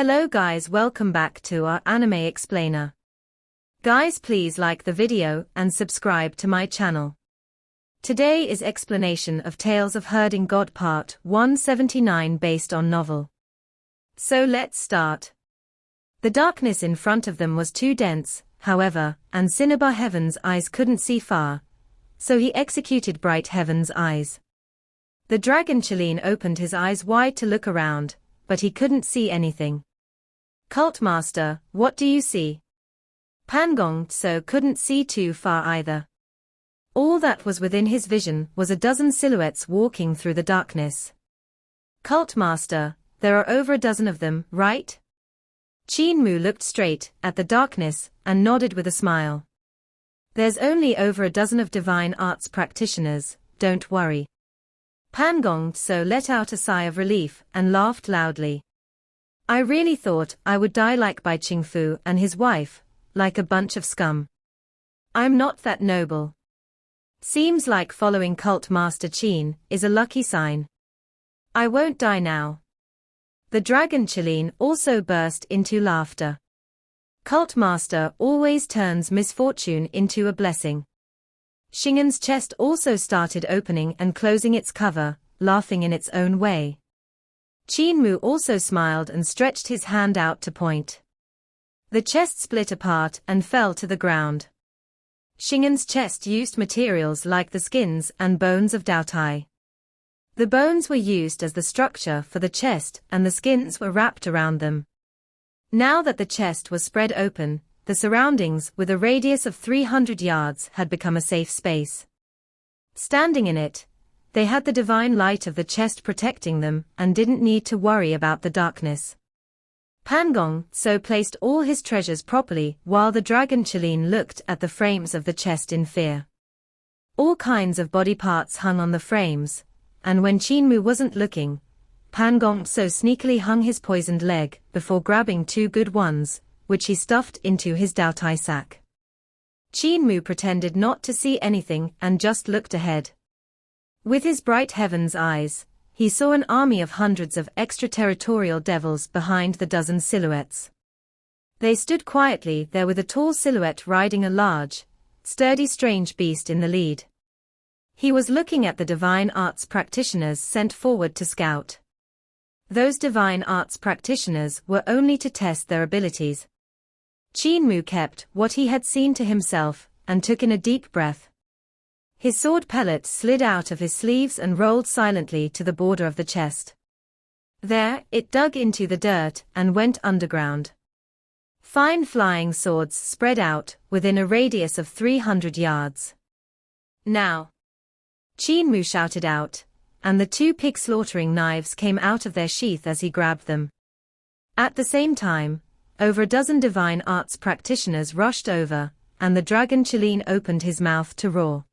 Hello guys, welcome back to our anime explainer. Guys, please like the video and subscribe to my channel. Today is explanation of Tales of Herding God Part 179 based on novel. So let's start. The darkness in front of them was too dense, however, and Cinnabar Heaven's eyes couldn't see far, so he executed Bright Heaven's eyes. The dragon Qin opened his eyes wide to look around, but he couldn't see anything. Cult Master, what do you see? Pangong Tso couldn't see too far either. All that was within his vision was a dozen silhouettes walking through the darkness. Cult Master, there are over a dozen of them, right? Qin Mu looked straight at the darkness and nodded with a smile. There's only over a dozen of divine arts practitioners, don't worry. Pangong Tso let out a sigh of relief and laughed loudly. I really thought I would die like Bai Qingfu and his wife, like a bunch of scum. I'm not that noble. Seems like following Cult Master Qin is a lucky sign. I won't die now. The dragon Qin also burst into laughter. Cult Master always turns misfortune into a blessing. Xing'an's chest also started opening and closing its cover, laughing in its own way. Qin Mu also smiled and stretched his hand out to point. The chest split apart and fell to the ground. Xing'an's chest used materials like the skins and bones of Daotai. The bones were used as the structure for the chest and the skins were wrapped around them. Now that the chest was spread open, the surroundings with a radius of 300 yards had become a safe space. Standing in it, they had the divine light of the chest protecting them and didn't need to worry about the darkness. Pangong Tso placed all his treasures properly while the dragon Qin looked at the frames of the chest in fear. All kinds of body parts hung on the frames, and when Qin Mu wasn't looking, Pangong Tso sneakily hung his poisoned leg before grabbing two good ones, which he stuffed into his Daotai sack. Qin Mu pretended not to see anything and just looked ahead. With his bright heaven's eyes, he saw an army of hundreds of extraterritorial devils behind the dozen silhouettes. They stood quietly there with a tall silhouette riding a large, sturdy strange beast in the lead. He was looking at the divine arts practitioners sent forward to scout. Those divine arts practitioners were only to test their abilities. Qin Mu kept what he had seen to himself and took in a deep breath. His sword pellet slid out of his sleeves and rolled silently to the border of the chest. There, it dug into the dirt and went underground. Fine flying swords spread out within a radius of 300 yards. Now! Qin Mu shouted out, and the two pig-slaughtering knives came out of their sheath as he grabbed them. At the same time, over a dozen divine arts practitioners rushed over, and the dragon Qin opened his mouth to roar.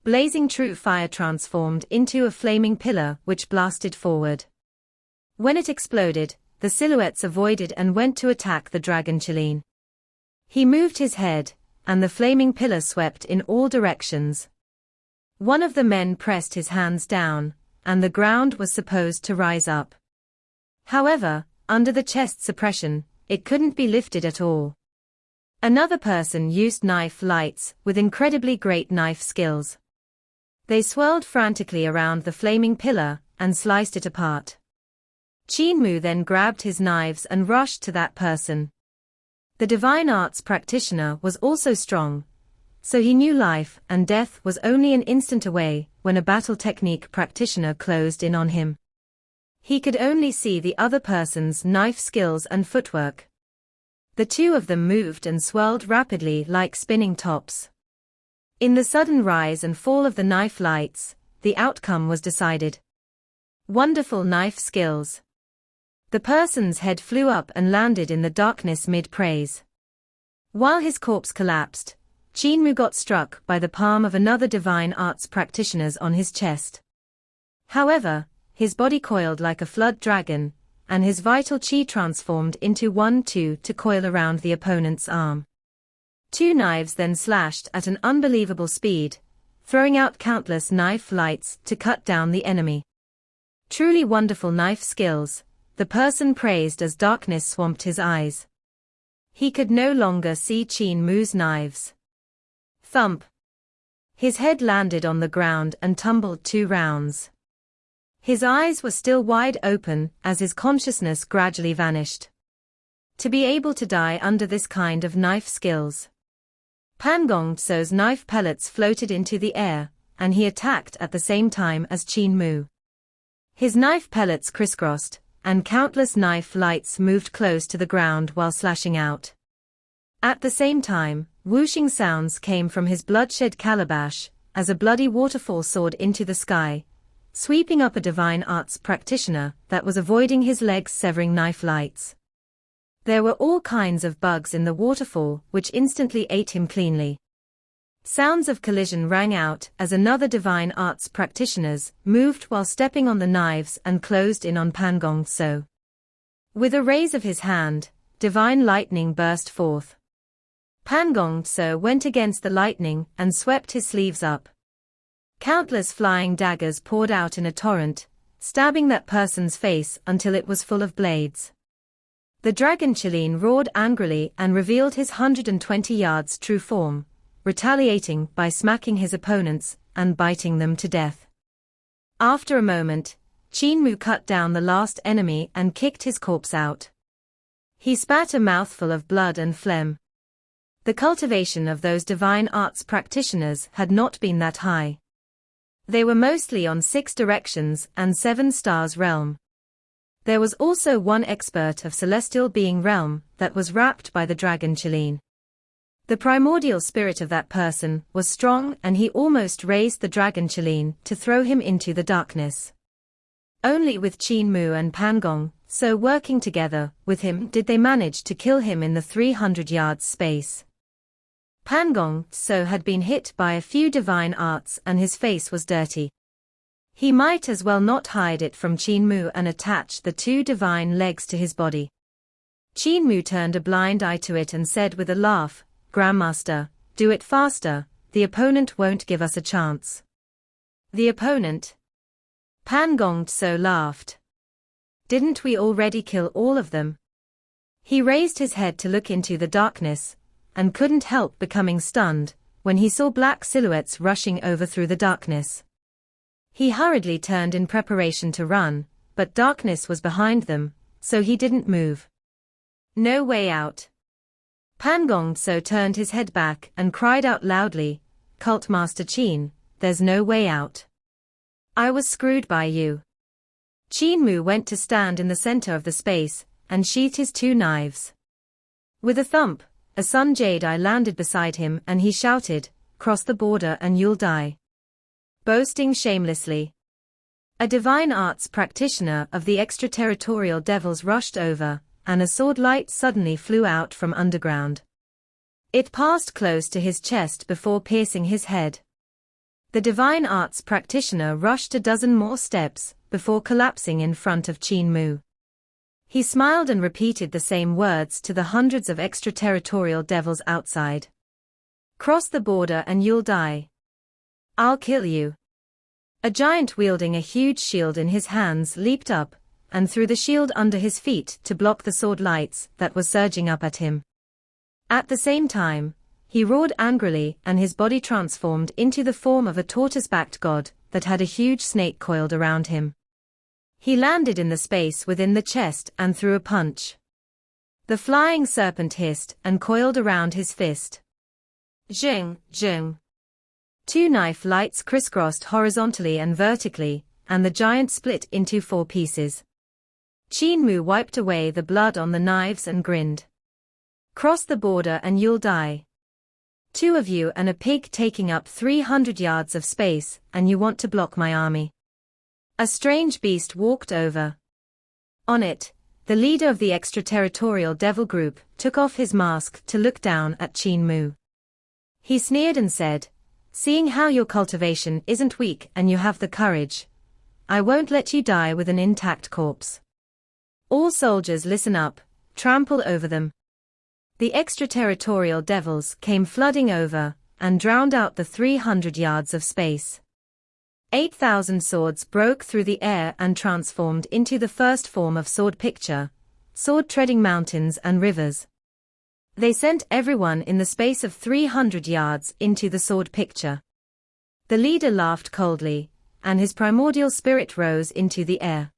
Blazing true fire transformed into a flaming pillar which blasted forward. When it exploded, the silhouettes avoided and went to attack the dragon Qin. He moved his head, and the flaming pillar swept in all directions. One of the men pressed his hands down, and the ground was supposed to rise up. However, under the chest suppression, it couldn't be lifted at all. Another person used knife lights with incredibly great knife skills. They swirled frantically around the flaming pillar and sliced it apart. Qin Mu then grabbed his knives and rushed to that person. The divine arts practitioner was also strong, so he knew life and death was only an instant away when a battle technique practitioner closed in on him. He could only see the other person's knife skills and footwork. The two of them moved and swirled rapidly like spinning tops. In the sudden rise and fall of the knife lights, the outcome was decided. Wonderful knife skills. The person's head flew up and landed in the darkness mid-praise. While his corpse collapsed, Qin Mu got struck by the palm of another divine arts practitioner's on his chest. However, his body coiled like a flood dragon, and his vital qi transformed into 1-2 to coil around the opponent's arm. Two knives then slashed at an unbelievable speed, throwing out countless knife lights to cut down the enemy. Truly wonderful knife skills, the person praised as darkness swamped his eyes. He could no longer see Qin Mu's knives. Thump! His head landed on the ground and tumbled 2 rounds. His eyes were still wide open as his consciousness gradually vanished. To be able to die under this kind of knife skills. Pan Gongso's knife pellets floated into the air, and he attacked at the same time as Qin Mu. His knife pellets crisscrossed, and countless knife lights moved close to the ground while slashing out. At the same time, whooshing sounds came from his bloodshed calabash, as a bloody waterfall soared into the sky, sweeping up a divine arts practitioner that was avoiding his legs severing knife lights. There were all kinds of bugs in the waterfall which instantly ate him cleanly. Sounds of collision rang out as another divine arts practitioners moved while stepping on the knives and closed in on Pan Gongso. With a raise of his hand, divine lightning burst forth. Pan Gongso went against the lightning and swept his sleeves up. Countless flying daggers poured out in a torrent, stabbing that person's face until it was full of blades. The dragon Qilin roared angrily and revealed his 120 yards true form, retaliating by smacking his opponents and biting them to death. After a moment, Qin Mu cut down the last enemy and kicked his corpse out. He spat a mouthful of blood and phlegm. The cultivation of those divine arts practitioners had not been that high. They were mostly on 6 directions and 7 stars realm. There was also one expert of celestial being realm that was wrapped by the dragon Qilin. The primordial spirit of that person was strong and he almost raised the dragon Qilin to throw him into the darkness. Only with Qin Mu and Pan Gongso working together with him did they manage to kill him in the 300 yards space. Pan Gongso had been hit by a few divine arts and his face was dirty. He might as well not hide it from Qin Mu and attach the 2 divine legs to his body. Qin Mu turned a blind eye to it and said with a laugh, "Grandmaster, do it faster, the opponent won't give us a chance." The opponent? Pan Gongso laughed. Didn't we already kill all of them? He raised his head to look into the darkness, and couldn't help becoming stunned when he saw black silhouettes rushing over through the darkness. He hurriedly turned in preparation to run, but darkness was behind them, so he didn't move. No way out. Pan Gongso turned his head back and cried out loudly, "Cult Master Qin, there's no way out. I was screwed by you." Qin Mu went to stand in the center of the space, and sheathed his 2 knives. With a thump, a sun jade eye landed beside him and he shouted, "Cross the border and you'll die." Boasting shamelessly. A divine arts practitioner of the extraterritorial devils rushed over, and a sword light suddenly flew out from underground. It passed close to his chest before piercing his head. The divine arts practitioner rushed a dozen more steps before collapsing in front of Qin Mu. He smiled and repeated the same words to the hundreds of extraterritorial devils outside. "Cross the border and you'll die. I'll kill you." A giant wielding a huge shield in his hands leaped up, and threw the shield under his feet to block the sword lights that were surging up at him. At the same time, he roared angrily and his body transformed into the form of a tortoise-backed god that had a huge snake coiled around him. He landed in the space within the chest and threw a punch. The flying serpent hissed and coiled around his fist. Zheng, zheng. 2 knife lights crisscrossed horizontally and vertically, and the giant split into 4 pieces. Qin Mu wiped away the blood on the knives and grinned. "Cross the border and you'll die. 2 of you and a pig taking up 300 yards of space, and you want to block my army." A strange beast walked over. On it, the leader of the extraterritorial devil group took off his mask to look down at Qin Mu. He sneered and said, "Seeing how your cultivation isn't weak and you have the courage, I won't let you die with an intact corpse. All soldiers listen up, trample over them." The extraterritorial devils came flooding over, and drowned out the 300 yards of space. 8,000 swords broke through the air and transformed into the first form of sword picture, sword treading mountains and rivers. They sent everyone in the space of 300 yards into the sword picture. The leader laughed coldly, and his primordial spirit rose into the air.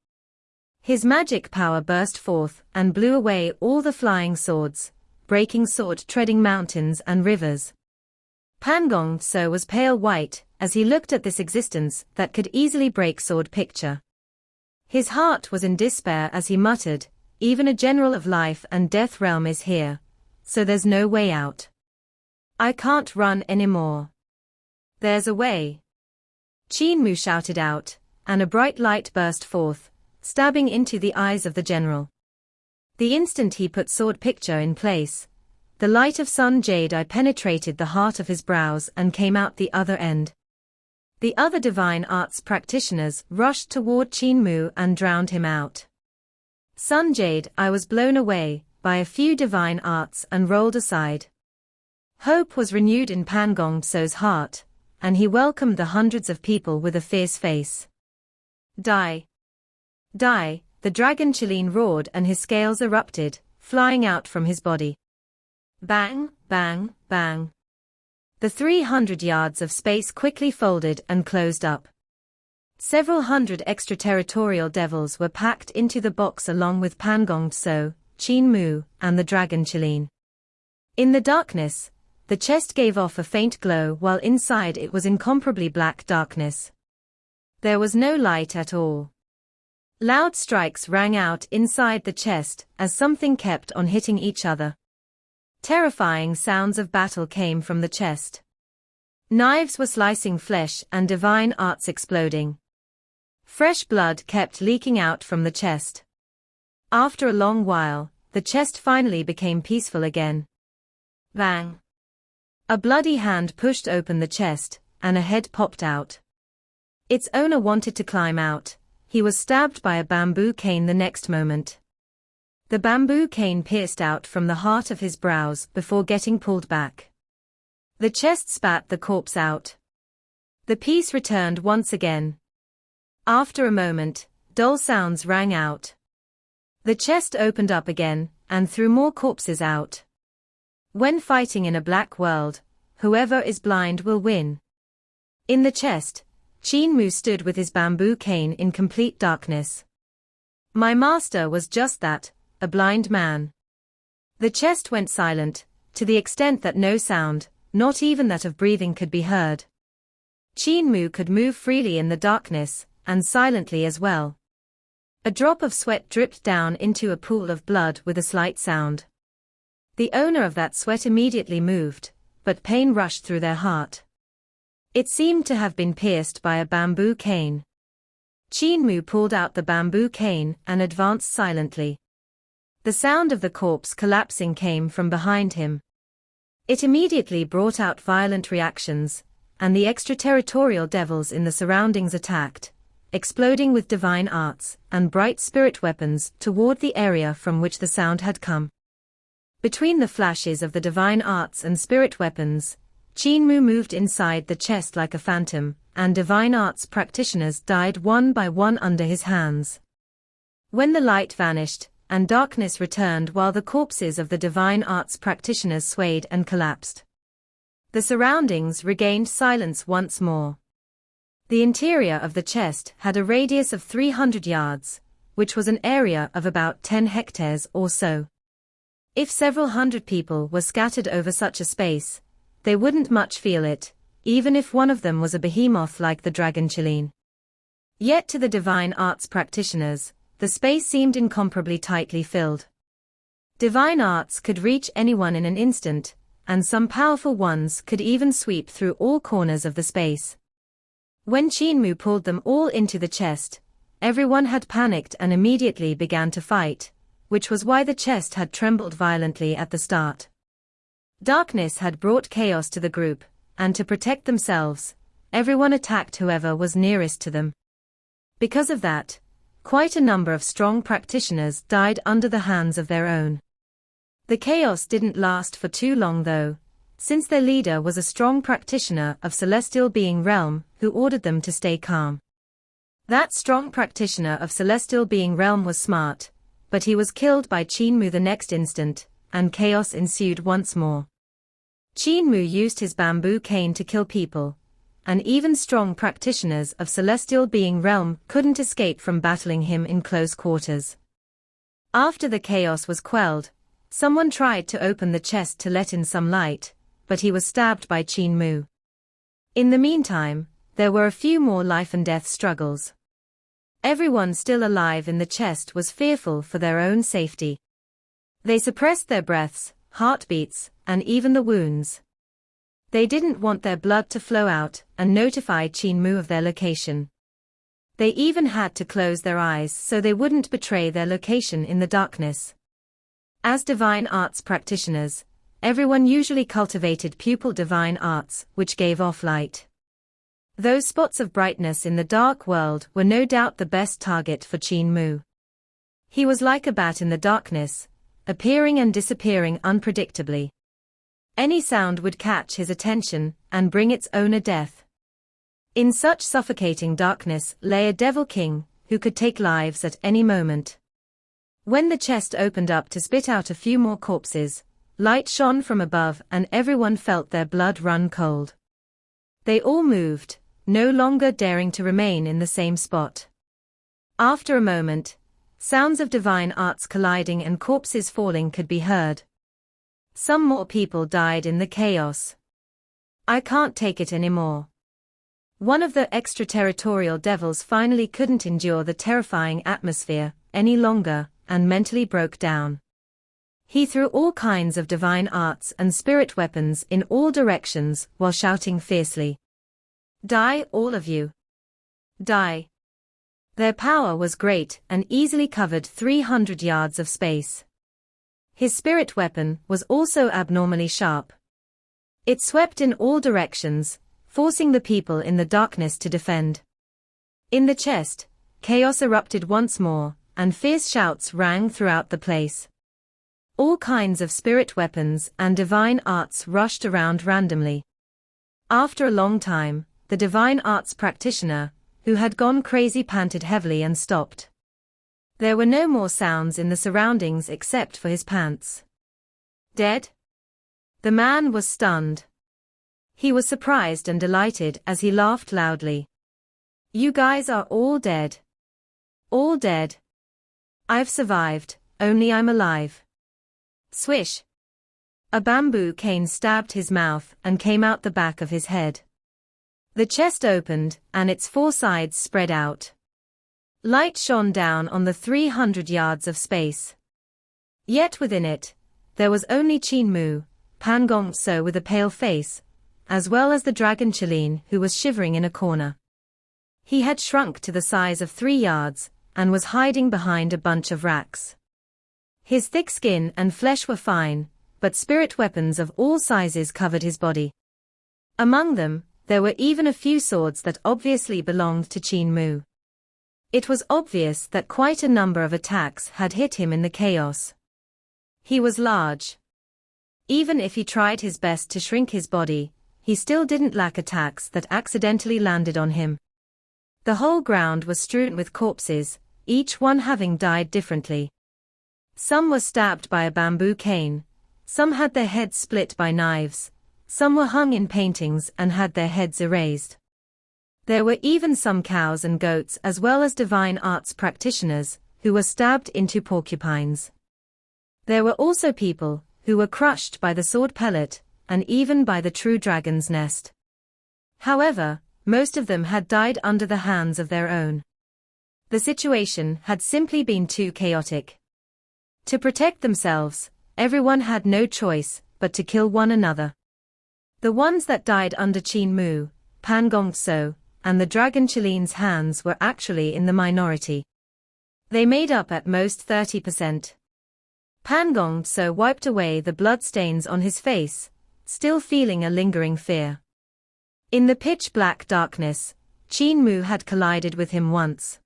His magic power burst forth and blew away all the flying swords, breaking sword treading mountains and rivers. Pan Gong Tso was pale white as he looked at this existence that could easily break sword picture. His heart was in despair as he muttered, "Even a general of life and death realm is here, so there's no way out. I can't run anymore." "There's a way." Qin Mu shouted out, and a bright light burst forth, stabbing into the eyes of the general. The instant he put sword picture in place, the light of sun jade eye penetrated the heart of his brows and came out the other end. The other divine arts practitioners rushed toward Qin Mu and drowned him out. Sun jade eye was blown away by a few divine arts and rolled aside. Hope was renewed in Pan Gong Tso's heart, and he welcomed the hundreds of people with a fierce face. "Die! Die!" the dragon Qilin roared and his scales erupted, flying out from his body. Bang, bang, bang. The 300 yards of space quickly folded and closed up. Several hundred extraterritorial devils were packed into the box along with Pan Gong Tso, Qin Mu, and the dragon Qilin. In the darkness, the chest gave off a faint glow while inside it was incomparably black darkness. There was no light at all. Loud strikes rang out inside the chest as something kept on hitting each other. Terrifying sounds of battle came from the chest. Knives were slicing flesh and divine arts exploding. Fresh blood kept leaking out from the chest. After a long while, the chest finally became peaceful again. Bang! A bloody hand pushed open the chest, and a head popped out. Its owner wanted to climb out. He was stabbed by a bamboo cane the next moment. The bamboo cane pierced out from the heart of his brows before getting pulled back. The chest spat the corpse out. The peace returned once again. After a moment, dull sounds rang out. The chest opened up again, and threw more corpses out. When fighting in a black world, whoever is blind will win. In the chest, Qin Mu stood with his bamboo cane in complete darkness. My master was just that, a blind man. The chest went silent, to the extent that no sound, not even that of breathing, could be heard. Qin Mu could move freely in the darkness, and silently as well. A drop of sweat dripped down into a pool of blood with a slight sound. The owner of that sweat immediately moved, but pain rushed through their heart. It seemed to have been pierced by a bamboo cane. Qin Mu pulled out the bamboo cane and advanced silently. The sound of the corpse collapsing came from behind him. It immediately brought out violent reactions, and the extraterritorial devils in the surroundings attacked, exploding with divine arts and bright spirit weapons toward the area from which the sound had come. Between the flashes of the divine arts and spirit weapons, Qin Mu moved inside the chest like a phantom, and divine arts practitioners died one by one under his hands. When the light vanished, and darkness returned while the corpses of the divine arts practitioners swayed and collapsed, the surroundings regained silence once more. The interior of the chest had a radius of 300 yards, which was an area of about 10 hectares or so. If several hundred people were scattered over such a space, they wouldn't much feel it, even if one of them was a behemoth like the dragon Qilin. Yet to the divine arts practitioners, the space seemed incomparably tightly filled. Divine arts could reach anyone in an instant, and some powerful ones could even sweep through all corners of the space. When Qin Mu pulled them all into the chest, everyone had panicked and immediately began to fight, which was why the chest had trembled violently at the start. Darkness had brought chaos to the group, and to protect themselves, everyone attacked whoever was nearest to them. Because of that, quite a number of strong practitioners died under the hands of their own. The chaos didn't last for too long though, since their leader was a strong practitioner of celestial being realm who who ordered them to stay calm. That strong practitioner of celestial being realm was smart, but he was killed by Qin Mu the next instant, and chaos ensued once more. Qin Mu used his bamboo cane to kill people, and even strong practitioners of celestial being realm couldn't escape from battling him in close quarters. After the chaos was quelled, someone tried to open the chest to let in some light, but he was stabbed by Qin Mu. In the meantime, there were a few more life and death struggles. Everyone still alive in the chest was fearful for their own safety. They suppressed their breaths, heartbeats, and even the wounds. They didn't want their blood to flow out and notify Qin Mu of their location. They even had to close their eyes so they wouldn't betray their location in the darkness. As divine arts practitioners, everyone usually cultivated pupil divine arts, which gave off light. Those spots of brightness in the dark world were no doubt the best target for Qin Mu. He was like a bat in the darkness, appearing and disappearing unpredictably. Any sound would catch his attention and bring its owner death. In such suffocating darkness lay a devil king, who could take lives at any moment. When the chest opened up to spit out a few more corpses, light shone from above and everyone felt their blood run cold. They all moved, no longer daring to remain in the same spot. After a moment, sounds of divine arts colliding and corpses falling could be heard. Some more people died in the chaos. I can't take it anymore. One of the extraterritorial devils finally couldn't endure the terrifying atmosphere any longer and mentally broke down. He threw all kinds of divine arts and spirit weapons in all directions while shouting fiercely, "Die, all of you! Die!" Their power was great and easily covered 300 yards of space. His spirit weapon was also abnormally sharp. It swept in all directions, forcing the people in the darkness to defend. In the chest, chaos erupted once more, and fierce shouts rang throughout the place. All kinds of spirit weapons and divine arts rushed around randomly. After a long time, the divine arts practitioner, who had gone crazy, panted heavily and stopped. There were no more sounds in the surroundings except for his pants. Dead? The man was stunned. He was surprised and delighted as he laughed loudly. "You guys are all dead. All dead. I've survived, only I'm alive." Swish! A bamboo cane stabbed his mouth and came out the back of his head. The chest opened, and its four sides spread out. Light shone down on the 300 yards of space. Yet within it, there was only Qin Mu, Pan Gongso with a pale face, as well as the dragon Qilin who was shivering in a corner. He had shrunk to the size of 3 yards, and was hiding behind a bunch of racks. His thick skin and flesh were fine, but spirit weapons of all sizes covered his body. Among them, there were even a few swords that obviously belonged to Qin Mu. It was obvious that quite a number of attacks had hit him in the chaos. He was large. Even if he tried his best to shrink his body, he still didn't lack attacks that accidentally landed on him. The whole ground was strewn with corpses, each one having died differently. Some were stabbed by a bamboo cane, some had their heads split by knives, some were hung in paintings and had their heads erased. There were even some cows and goats as well as divine arts practitioners, who were stabbed into porcupines. There were also people, who were crushed by the sword pellet, and even by the true dragon's nest. However, most of them had died under the hands of their own. The situation had simply been too chaotic. To protect themselves, everyone had no choice but to kill one another. The ones that died under Qin Mu, Pan Gongso, and the dragon Qilin's hands were actually in the minority. They made up at most 30%. Pan Gongso wiped away the blood stains on his face, still feeling a lingering fear. In the pitch-black darkness, Qin Mu had collided with him once.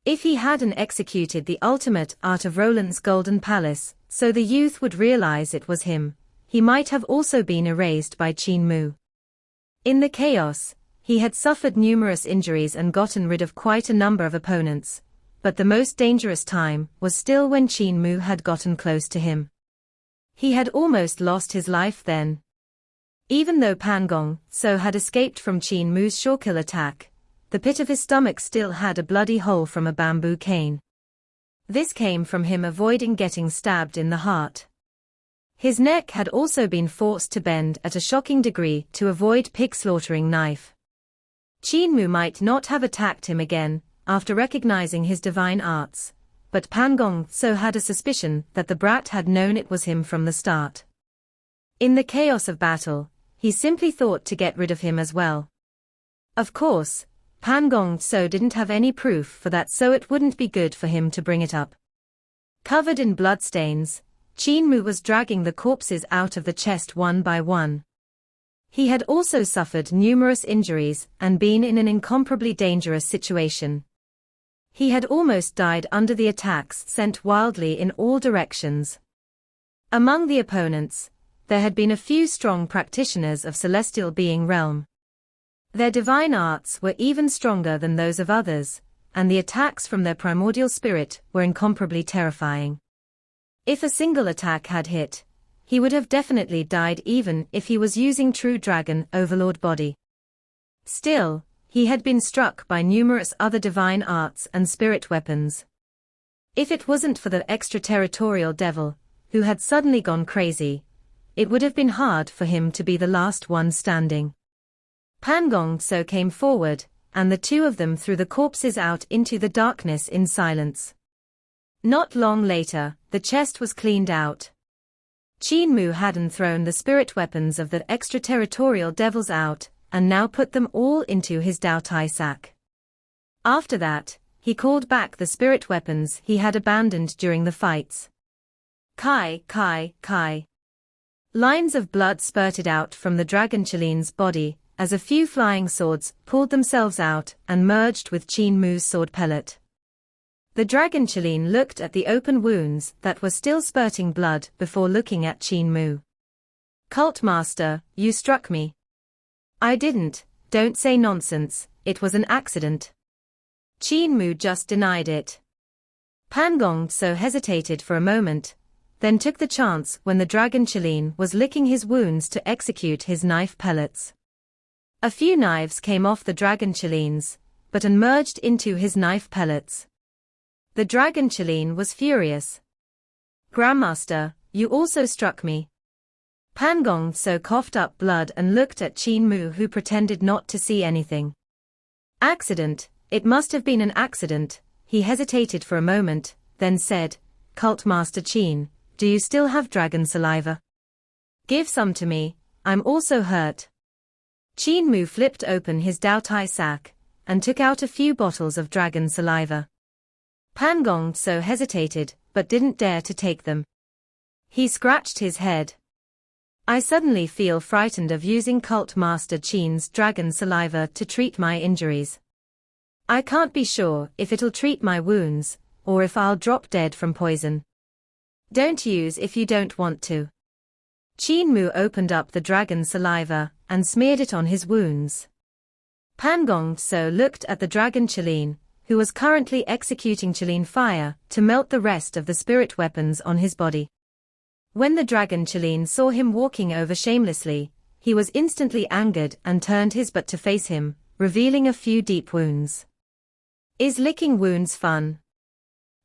If he hadn't executed the ultimate art of Roland's golden palace, so the youth would realize it was him, he might have also been erased by Qin Mu. In the chaos, he He had suffered numerous injuries and gotten rid of quite a number of opponents, but the most dangerous time was still when Qin Mu had gotten close to him. He had almost lost his life then. Even though Pan Gong So had escaped from Qin Mu's shortkill attack, the pit of his stomach still had a bloody hole from a bamboo cane. This came from him avoiding getting stabbed in the heart. His neck had also been forced to bend at a shocking degree to avoid pig-slaughtering knife. Qin Mu might not have attacked him again, after recognizing his divine arts, but Pan Gong So had a suspicion that the brat had known it was him from the start. In the chaos of battle, he simply thought to get rid of him as well. Of course, Pan Gong So didn't have any proof for that, so it wouldn't be good for him to bring it up. Covered in bloodstains, Qin Mu was dragging the corpses out of the chest one by one. He had also suffered numerous injuries and been in an incomparably dangerous situation. He had almost died under the attacks sent wildly in all directions. Among the opponents, there had been a few strong practitioners of celestial being realm. Their divine arts were even stronger than those of others, and the attacks from their primordial spirit were incomparably terrifying. If a single attack had hit, he would have definitely died even if he was using true dragon overlord body. Still, he had been struck by numerous other divine arts and spirit weapons. If it wasn't for the extraterritorial devil, who had suddenly gone crazy, it would have been hard for him to be the last one standing. Pan Gong So came forward, and the two of them threw the corpses out into the darkness in silence. Not long later, the chest was cleaned out. Qin Mu hadn't thrown the spirit weapons of the extraterritorial devils out, and now put them all into his Dao Tai sack. After that, he called back the spirit weapons he had abandoned during the fights. Kai, Kai, Kai. Lines of blood spurted out from the dragon Chilin's body, as a few flying swords pulled themselves out and merged with Qin Mu's sword pellet. The dragon Qilin looked at the open wounds that were still spurting blood before looking at Qin Mu. Cult Master, you struck me. I didn't, don't say nonsense, it was an accident. Qin Mu just denied it. Pan Gong So hesitated for a moment, then took the chance when the dragon Qilin was licking his wounds to execute his knife pellets. A few knives came off the dragon Qilin's, but merged into his knife pellets. The dragon Qilin was furious. Grandmaster, you also struck me. Pan Gong So coughed up blood and looked at Qin Mu, who pretended not to see anything. Accident, it must have been an accident. He hesitated for a moment, then said, Cult Master Qin, do you still have dragon saliva? Give some to me, I'm also hurt. Qin Mu flipped open his Dao Tai sack, and took out a few bottles of dragon saliva. Pan Gong So hesitated, but didn't dare to take them. He scratched his head. I suddenly feel frightened of using Cult Master Qin's dragon saliva to treat my injuries. I can't be sure if it'll treat my wounds, or if I'll drop dead from poison. Don't use if you don't want to. Qin Mu opened up the dragon saliva and smeared it on his wounds. Pan Gong So looked at the dragon Qilin, who was currently executing Qilin fire to melt the rest of the spirit weapons on his body. When the dragon Qilin saw him walking over shamelessly, he was instantly angered and turned his butt to face him, revealing a few deep wounds. Is licking wounds fun?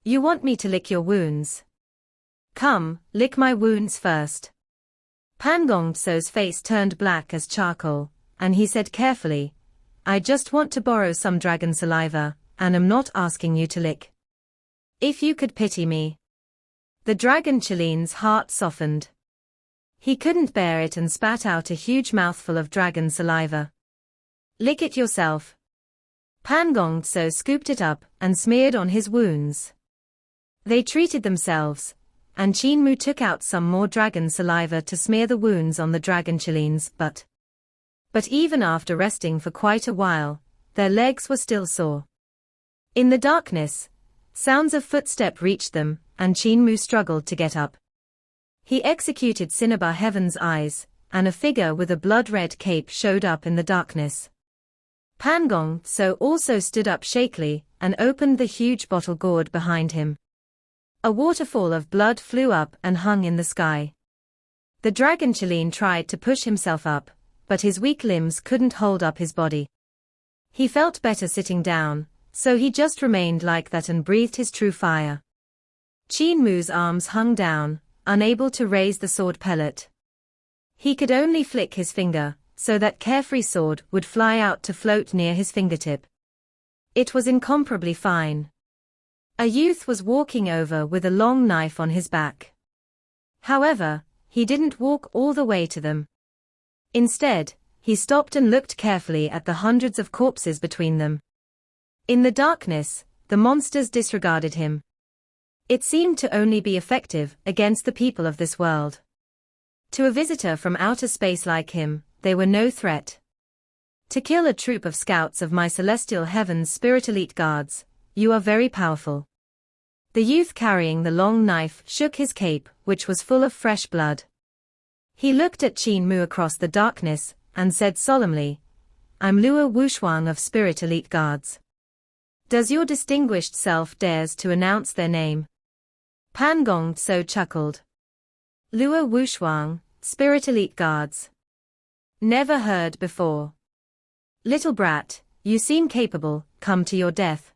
You want me to lick your wounds? Come, lick my wounds first. Pan Gong So's face turned black as charcoal, and he said carefully, I just want to borrow some dragon saliva, and am not asking you to lick. If you could pity me. The dragon Qilin's heart softened. He couldn't bear it and spat out a huge mouthful of dragon saliva. Lick it yourself. Pan Gong So scooped it up and smeared on his wounds. They treated themselves, and Qin Mu took out some more dragon saliva to smear the wounds on the dragon Qilin's butt. But even after resting for quite a while, their legs were still sore. In the darkness, sounds of footstep reached them, and Qin Mu struggled to get up. He executed Cinnabar Heaven's Eyes, and a figure with a blood-red cape showed up in the darkness. Pan Gong Tso also stood up shakily and opened the huge bottle gourd behind him. A waterfall of blood flew up and hung in the sky. The dragon Qin tried to push himself up, but his weak limbs couldn't hold up his body. He felt better sitting down, so he just remained like that and breathed his true fire. Qin Mu's arms hung down, unable to raise the sword pellet. He could only flick his finger, so that carefree sword would fly out to float near his fingertip. It was incomparably fine. A youth was walking over with a long knife on his back. However, he didn't walk all the way to them. Instead, he stopped and looked carefully at the hundreds of corpses between them. In the darkness, the monsters disregarded him. It seemed to only be effective against the people of this world. To a visitor from outer space like him, they were no threat. To kill a troop of scouts of my celestial heaven's spirit elite guards, you are very powerful. The youth carrying the long knife shook his cape, which was full of fresh blood. He looked at Qin Mu across the darkness, and said solemnly, "I'm Luo Wushuang of Spirit Elite Guards. Does your distinguished self dares to announce their name?" Pan Gong Tso chuckled. "Luo Wushuang, Spirit Elite Guards. Never heard before. Little brat, you seem capable, come to your death."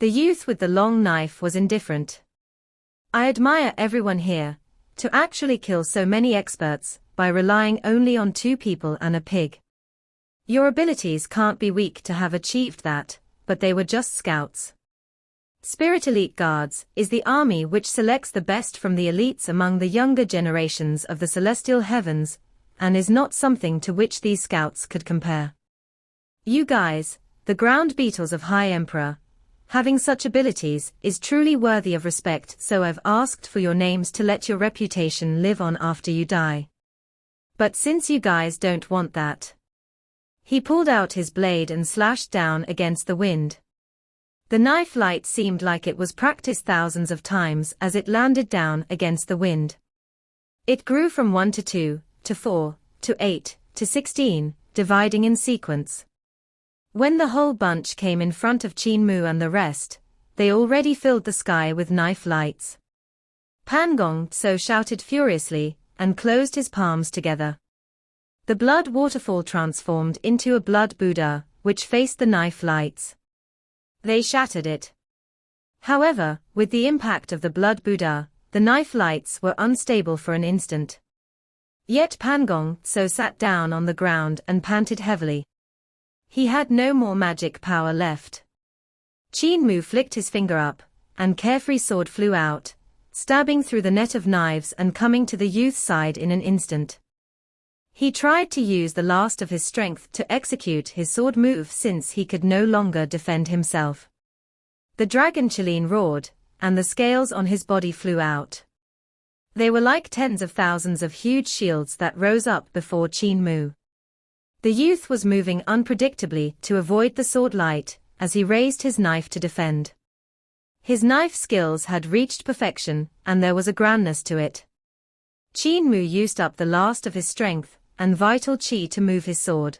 The youth with the long knife was indifferent. "I admire everyone here, to actually kill so many experts, by relying only on 2 people and a pig. Your abilities can't be weak to have achieved that, but they were just scouts. Spirit Elite Guards is the army which selects the best from the elites among the younger generations of the celestial heavens, and is not something to which these scouts could compare. You guys, the ground beetles of High Emperor, having such abilities is truly worthy of respect, so I've asked for your names to let your reputation live on after you die. But since you guys don't want that..." He pulled out his blade and slashed down against the wind. The knife light seemed like it was practiced thousands of times as it landed down against the wind. It grew from 1 to 2, to 4, to 8, to 16, dividing in sequence. When the whole bunch came in front of Qin Mu and the rest, they already filled the sky with knife lights. Pan Gong Tso shouted furiously, and closed his palms together. The blood waterfall transformed into a blood Buddha, which faced the knife lights. They shattered it. However, with the impact of the blood Buddha, the knife lights were unstable for an instant. Yet Pan Gong Tso sat down on the ground and panted heavily. He had no more magic power left. Qin Mu flicked his finger up, and carefree sword flew out, stabbing through the net of knives and coming to the youth's side in an instant. He tried to use the last of his strength to execute his sword move since he could no longer defend himself. The dragon Qin roared, and the scales on his body flew out. They were like tens of thousands of huge shields that rose up before Qin Mu. The youth was moving unpredictably to avoid the sword light, as he raised his knife to defend. His knife skills had reached perfection, and there was a grandness to it. Qin Mu used up the last of his strength and vital qi to move his sword.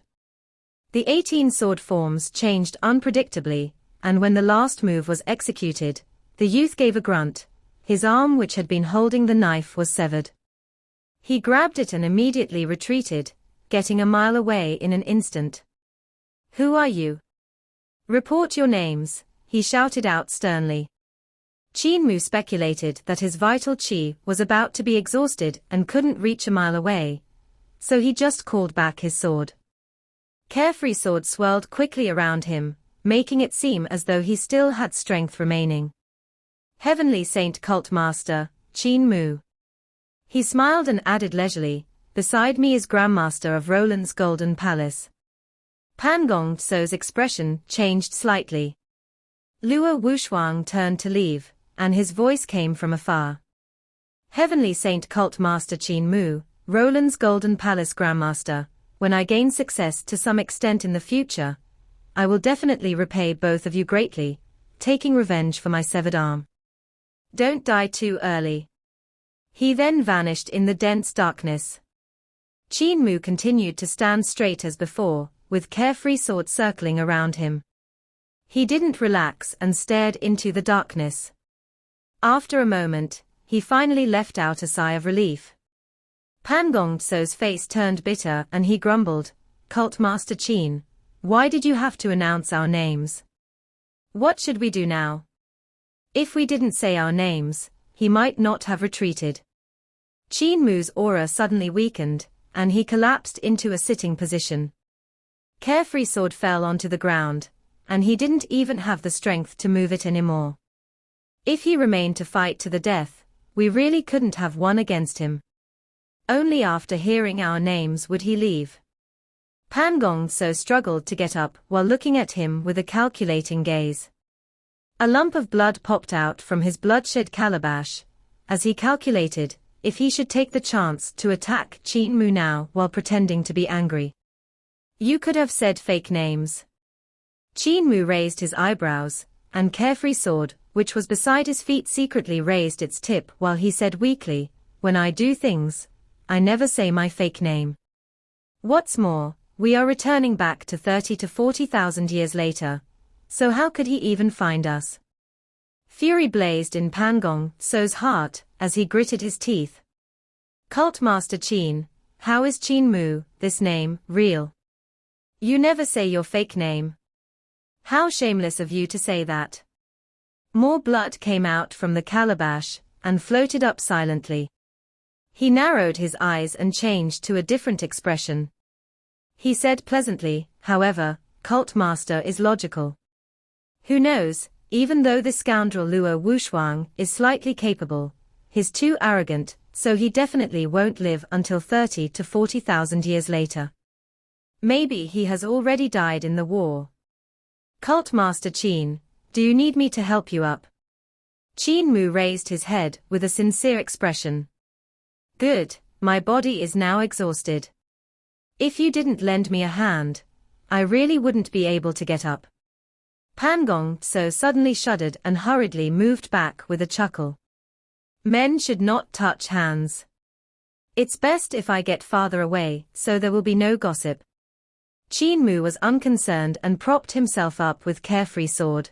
The 18 sword forms changed unpredictably, and when the last move was executed, the youth gave a grunt. His arm which had been holding the knife was severed. He grabbed it and immediately retreated, getting a mile away in an instant. "Who are you? Report your names," he shouted out sternly. Qin Mu speculated that his vital qi was about to be exhausted and couldn't reach a mile away, so he just called back his sword. Carefree sword swirled quickly around him, making it seem as though he still had strength remaining. "Heavenly Saint Cult Master, Qin Mu." He smiled and added leisurely, "Beside me is Grandmaster of Roland's Golden Palace." Pan Gong Tso's expression changed slightly. Luo Wushuang turned to leave, and his voice came from afar. "Heavenly Saint Cult Master Qin Mu, Roland's Golden Palace Grandmaster, when I gain success to some extent in the future, I will definitely repay both of you greatly, taking revenge for my severed arm. Don't die too early." He then vanished in the dense darkness. Qin Mu continued to stand straight as before, with carefree sword circling around him. He didn't relax and stared into the darkness. After a moment, he finally let out a sigh of relief. Pan Gongso's face turned bitter and he grumbled, "Cult Master Qin, why did you have to announce our names? What should we do now? If we didn't say our names, he might not have retreated." Qin Mu's aura suddenly weakened, and he collapsed into a sitting position. Carefree sword fell onto the ground, and he didn't even have the strength to move it anymore. If he remained to fight to the death, we really couldn't have won against him. Only after hearing our names would he leave. Pan Gongso struggled to get up while looking at him with a calculating gaze. A lump of blood popped out from his bloodshed calabash, as he calculated if he should take the chance to attack Qin Mu now while pretending to be angry. "You could have said fake names." Qin Mu raised his eyebrows, and Carefree Sword, which was beside his feet, secretly raised its tip while he said weakly, "When I do things, I never say my fake name. What's more, we are returning back to 30 to 40,000 years later, so how could he even find us?" Fury blazed in Pan Gongso's heart as he gritted his teeth. "Cult Master Qin, how is Qin Mu, this name, real? You never say your fake name. How shameless of you to say that." More blood came out from the calabash and floated up silently. He narrowed his eyes and changed to a different expression. He said pleasantly, "However, Cult Master is logical. Who knows, even though this scoundrel Luo Wushuang is slightly capable, he's too arrogant, so he definitely won't live until 30 to 40,000 years later. Maybe he has already died in the war. Cult Master Qin, do you need me to help you up?" Qin Mu raised his head with a sincere expression. "Good, my body is now exhausted. If you didn't lend me a hand, I really wouldn't be able to get up." Pan Gongso suddenly shuddered and hurriedly moved back with a chuckle. "Men should not touch hands. It's best if I get farther away, so there will be no gossip." Qin Mu was unconcerned and propped himself up with Carefree Sword.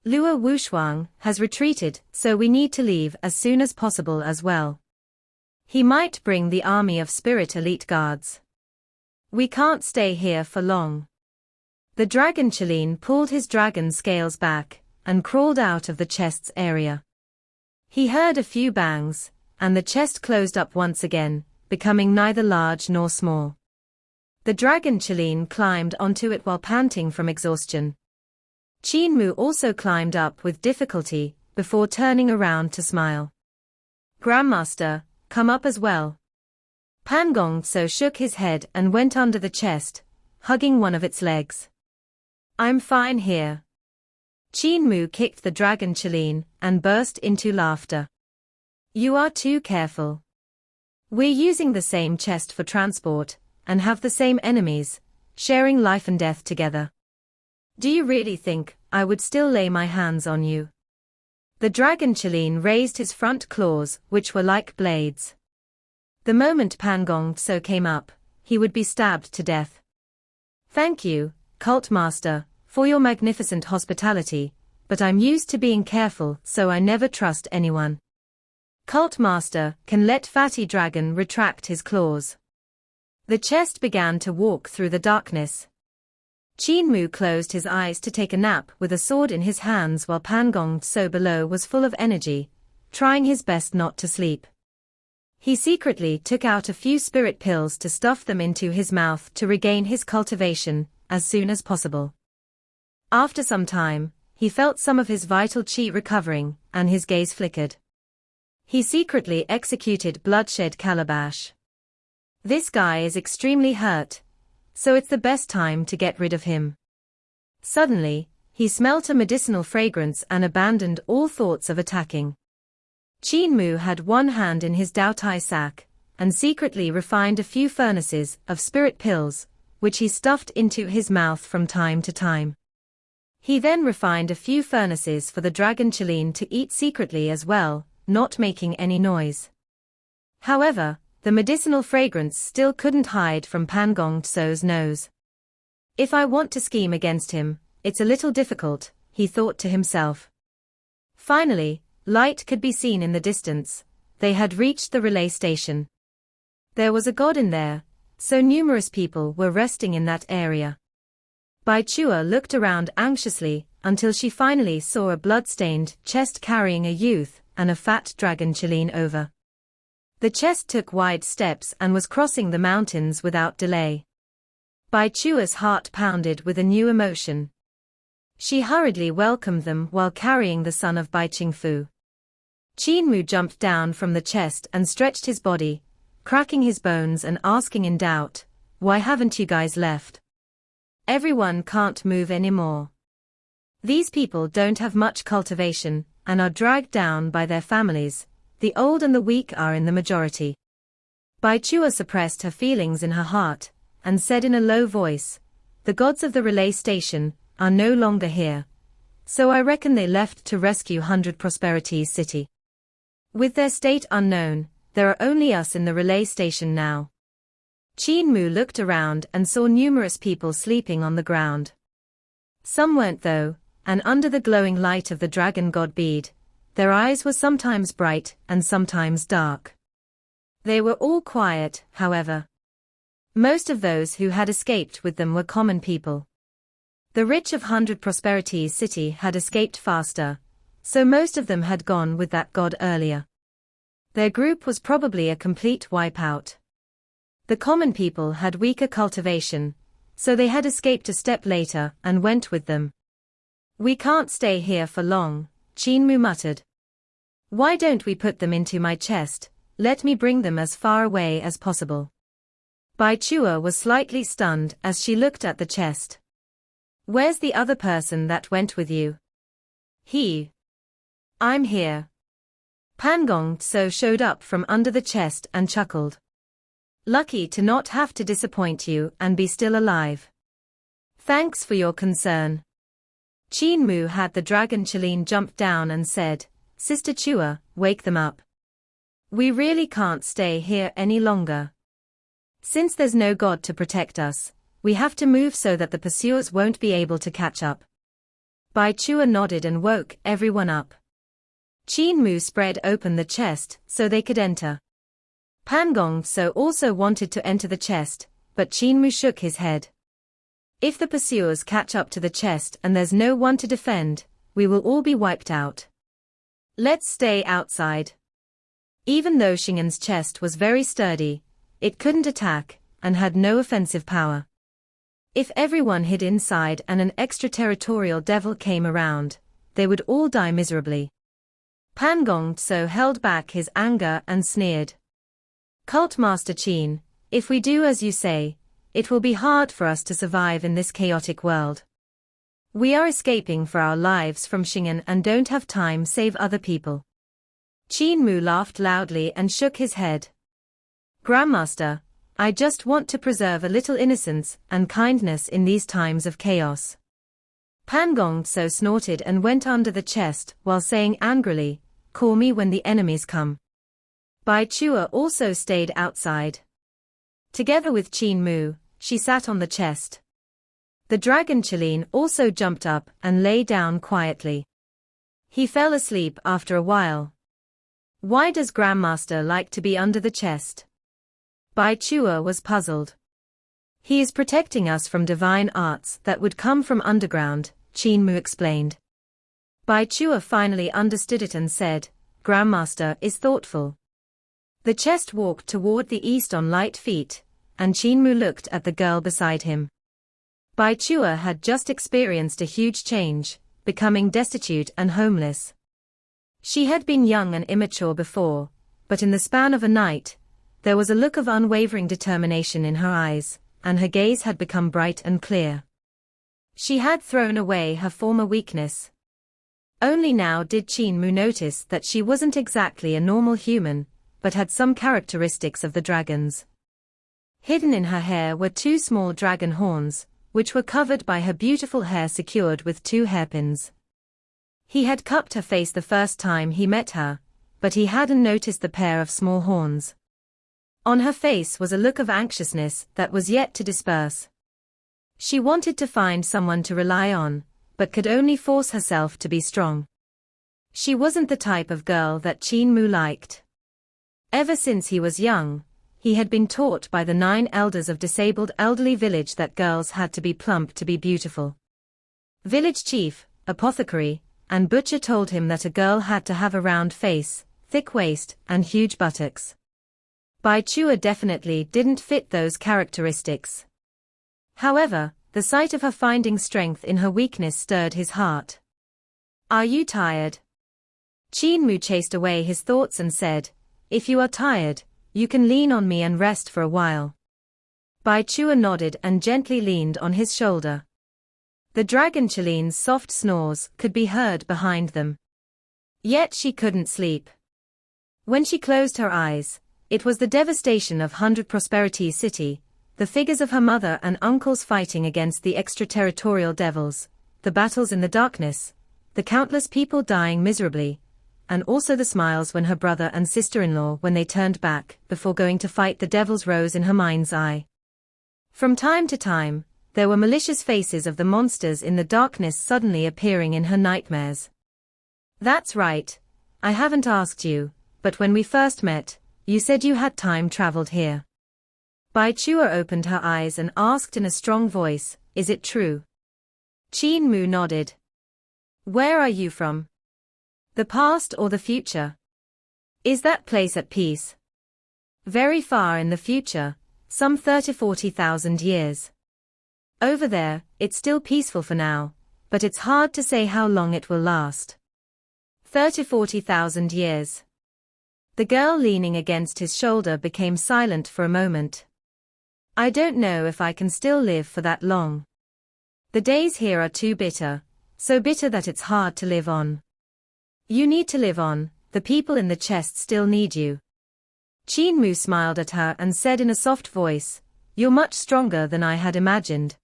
"Luo Wushuang has retreated, so we need to leave as soon as possible as well. He might bring the army of spirit elite guards. We can't stay here for long." The dragon Qilin pulled his dragon scales back and crawled out of the chest's area. He heard a few bangs, and the chest closed up once again, becoming neither large nor small. The dragon Qilin climbed onto it while panting from exhaustion. Qin Mu also climbed up with difficulty, before turning around to smile. "Grandmaster, come up as well." Pan Gongso shook his head and went under the chest, hugging one of its legs. "I'm fine here." Qin Mu kicked the dragon Qilin and burst into laughter. "You are too careful. We're using the same chest for transport, and have the same enemies, sharing life and death together. Do you really think I would still lay my hands on you?" The dragon Qilin raised his front claws, which were like blades. The moment Pan Gongso came up, he would be stabbed to death. "Thank you, Cult Master, for your magnificent hospitality, but I'm used to being careful, so I never trust anyone." Cult Master can let Fatty Dragon retract his claws. The chest began to walk through the darkness. Qin Mu closed his eyes to take a nap with a sword in his hands while Pan Gongso below was full of energy, trying his best not to sleep. He secretly took out a few spirit pills to stuff them into his mouth to regain his cultivation as soon as possible. After some time, he felt some of his vital qi recovering, and his gaze flickered. He secretly executed bloodshed calabash. This guy is extremely hurt, so it's the best time to get rid of him. Suddenly, he smelt a medicinal fragrance and abandoned all thoughts of attacking. Qin Mu had one hand in his Daotai sack, and secretly refined a few furnaces of spirit pills, which he stuffed into his mouth from time to time. He then refined a few furnaces for the dragon Qilin to eat secretly as well, not making any noise. However, the medicinal fragrance still couldn't hide from Pan Gongso's nose. If I want to scheme against him, it's a little difficult, he thought to himself. Finally, light could be seen in the distance. They had reached the relay station. There was a god in there, so numerous people were resting in that area. Bai Chua looked around anxiously until she finally saw a blood-stained chest carrying a youth and a fat dragon Qin over. The chest took wide steps and was crossing the mountains without delay. Bai Chua's heart pounded with a new emotion. She hurriedly welcomed them while carrying the son of Bai Qingfu. Qin Mu jumped down from the chest and stretched his body, cracking his bones and asking in doubt, "Why haven't you guys left? Everyone can't move anymore. These people don't have much cultivation and are dragged down by their families. The old and the weak are in the majority." Bai Chua suppressed her feelings in her heart and said in a low voice, "The gods of the relay station are no longer here. So I reckon they left to rescue 100 Prosperities City. With their state unknown, there are only us in the relay station now." Qin Mu looked around and saw numerous people sleeping on the ground. Some weren't though, and under the glowing light of the dragon god bead, their eyes were sometimes bright and sometimes dark. They were all quiet, however. Most of those who had escaped with them were common people. The rich of 100 Prosperities City had escaped faster, so most of them had gone with that god earlier. Their group was probably a complete wipeout. The common people had weaker cultivation, so they had escaped a step later and went with them. "We can't stay here for long," Qin Mu muttered. "Why don't we put them into my chest? Let me bring them as far away as possible." Bai Chua was slightly stunned as she looked at the chest. "Where's the other person that went with you?" "I'm here." Pan Gong Tso showed up from under the chest and chuckled. "Lucky to not have to disappoint you and be still alive. Thanks for your concern." Qin Mu had the dragon Qin jump down and said, "Sister Chua, wake them up. We really can't stay here any longer. Since there's no god to protect us, we have to move so that the pursuers won't be able to catch up." Bai Chua nodded and woke everyone up. Qin Mu spread open the chest so they could enter. Pan Gong Tso also wanted to enter the chest, but Qin Mu shook his head. "If the pursuers catch up to the chest and there's no one to defend, we will all be wiped out. Let's stay outside." Even though Xing'an's chest was very sturdy, it couldn't attack and had no offensive power. If everyone hid inside and an extraterritorial devil came around, they would all die miserably. Pan Gong Tso held back his anger and sneered. "Cult Master Qin, if we do as you say, it will be hard for us to survive in this chaotic world. We are escaping for our lives from Xing'an and don't have time save other people." Qin Mu laughed loudly and shook his head. "Grandmaster, I just want to preserve a little innocence and kindness in these times of chaos." Pan Gong Tso snorted and went under the chest while saying angrily, "Call me when the enemies come." Bai Chua also stayed outside. Together with Qin Mu, she sat on the chest. The dragon Qin also jumped up and lay down quietly. He fell asleep after a while. "Why does Grandmaster like to be under the chest?" Bai Chua was puzzled. "He is protecting us from divine arts that would come from underground," Qin Mu explained. Bai Chua finally understood it and said, "Grandmaster is thoughtful." The chest walked toward the east on light feet, and Qin Mu looked at the girl beside him. Bai Chua had just experienced a huge change, becoming destitute and homeless. She had been young and immature before, but in the span of a night, there was a look of unwavering determination in her eyes, and her gaze had become bright and clear. She had thrown away her former weakness. Only now did Qin Mu notice that she wasn't exactly a normal human, but had some characteristics of the dragons. Hidden in her hair were two small dragon horns, which were covered by her beautiful hair secured with two hairpins. He had cupped her face the first time he met her, but he hadn't noticed the pair of small horns. On her face was a look of anxiousness that was yet to disperse. She wanted to find someone to rely on, but could only force herself to be strong. She wasn't the type of girl that Qin Mu liked. Ever since he was young, he had been taught by the 9 elders of disabled elderly village that girls had to be plump to be beautiful. Village chief, apothecary, and butcher told him that a girl had to have a round face, thick waist, and huge buttocks. Bai Chua definitely didn't fit those characteristics. However, the sight of her finding strength in her weakness stirred his heart. "Are you tired?" Qin Mu chased away his thoughts and said, "If you are tired, you can lean on me and rest for a while." Bai Chua nodded and gently leaned on his shoulder. The dragon Chiline's soft snores could be heard behind them. Yet she couldn't sleep. When she closed her eyes, it was the devastation of 100 Prosperity City, the figures of her mother and uncles fighting against the extraterritorial devils, the battles in the darkness, the countless people dying miserably, and also the smiles when her brother and sister-in-law when they turned back before going to fight the devils rose in her mind's eye. From time to time, there were malicious faces of the monsters in the darkness suddenly appearing in her nightmares. "That's right. I haven't asked you, but when we first met, you said you had time traveled here." Bai Chua opened her eyes and asked in a strong voice, "Is it true?" Qin Mu nodded. "Where are you from? The past or the future? Is that place at peace?" "Very far in the future, some 30,000–40,000 years. Over there, it's still peaceful for now, but it's hard to say how long it will last." 30–40,000 years. The girl leaning against his shoulder became silent for a moment. "I don't know if I can still live for that long. The days here are too bitter, so bitter that it's hard to live on." "You need to live on, the people in the chest still need you." Qin Mu smiled at her and said in a soft voice, "You're much stronger than I had imagined.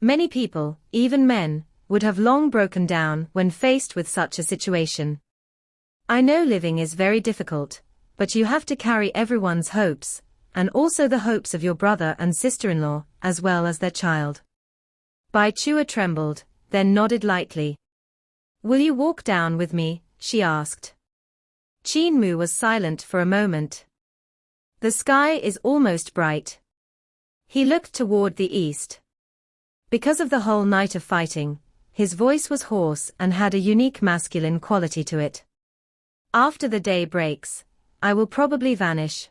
Many people, even men, would have long broken down when faced with such a situation. I know living is very difficult, but you have to carry everyone's hopes, and also the hopes of your brother and sister-in-law, as well as their child." Bai Chua trembled, then nodded lightly. "Will you walk down with me?" she asked. Qin Mu was silent for a moment. "The sky is almost bright." He looked toward the east. Because of the whole night of fighting, his voice was hoarse and had a unique masculine quality to it. "After the day breaks, I will probably vanish.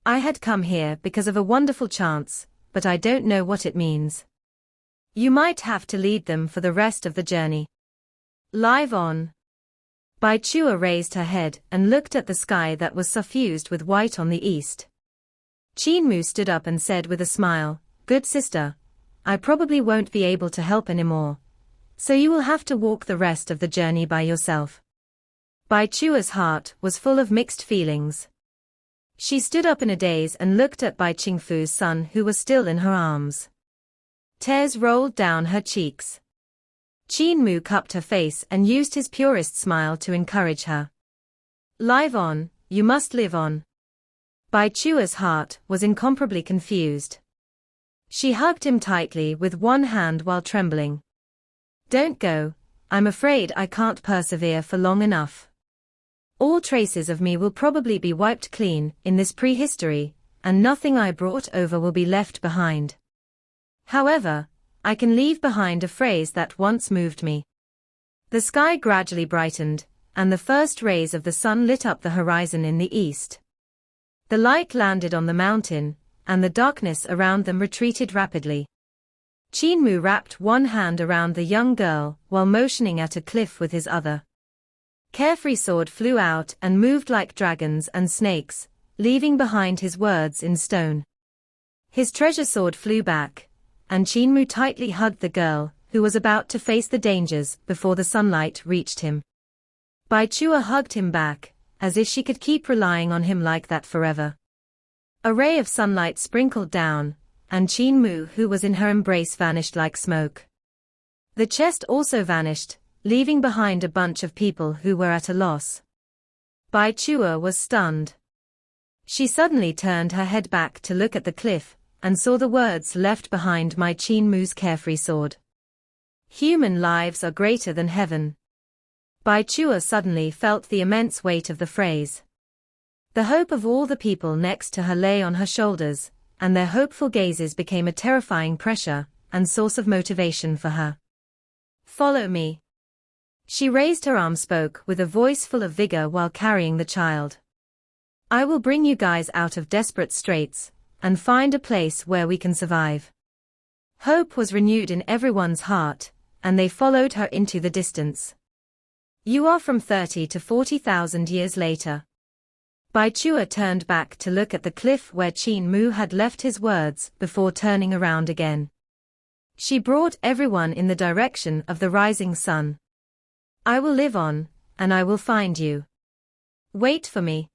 I had come here because of a wonderful chance, but I don't know what it means. You might have to lead them for the rest of the journey. Live on." Bai Chua raised her head and looked at the sky that was suffused with white on the east. Qin Mu stood up and said with a smile, "Good sister, I probably won't be able to help anymore, so you will have to walk the rest of the journey by yourself." Bai Chua's heart was full of mixed feelings. She stood up in a daze and looked at Bai Qingfu's son who was still in her arms. Tears rolled down her cheeks. Qin Mu cupped her face and used his purest smile to encourage her. "Live on, you must live on." Bai Chua's heart was incomparably confused. She hugged him tightly with one hand while trembling. "Don't go, I'm afraid I can't persevere for long enough. All traces of me will probably be wiped clean in this prehistory, and nothing I brought over will be left behind. However, I can leave behind a phrase that once moved me." The sky gradually brightened, and the first rays of the sun lit up the horizon in the east. The light landed on the mountain, and the darkness around them retreated rapidly. Qin Mu wrapped one hand around the young girl while motioning at a cliff with his other. Carefree sword flew out and moved like dragons and snakes, leaving behind his words in stone. His treasure sword flew back, and Qin Mu tightly hugged the girl, who was about to face the dangers before the sunlight reached him. Bai Chua hugged him back, as if she could keep relying on him like that forever. A ray of sunlight sprinkled down, and Qin Mu who was in her embrace vanished like smoke. The chest also vanished, leaving behind a bunch of people who were at a loss. Bai Chua was stunned. She suddenly turned her head back to look at the cliff, and saw the words left behind my Qin Mu's carefree sword. Human lives are greater than heaven. Bai Chua suddenly felt the immense weight of the phrase. The hope of all the people next to her lay on her shoulders, and their hopeful gazes became a terrifying pressure and source of motivation for her. Follow me. She raised her arm, spoke with a voice full of vigor while carrying the child. I will bring you guys out of desperate straits, and find a place where we can survive. Hope was renewed in everyone's heart, and they followed her into the distance. You are from 30 to 40,000 years later. Bai Chua turned back to look at the cliff where Qin Mu had left his words before turning around again. She brought everyone in the direction of the rising sun. I will live on, and I will find you. Wait for me.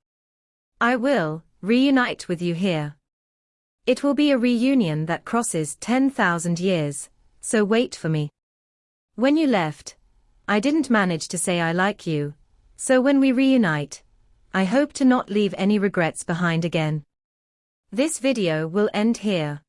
I will reunite with you here. It will be a reunion that crosses 10,000 years, so wait for me. When you left, I didn't manage to say I like you, so when we reunite, I hope to not leave any regrets behind again. This video will end here.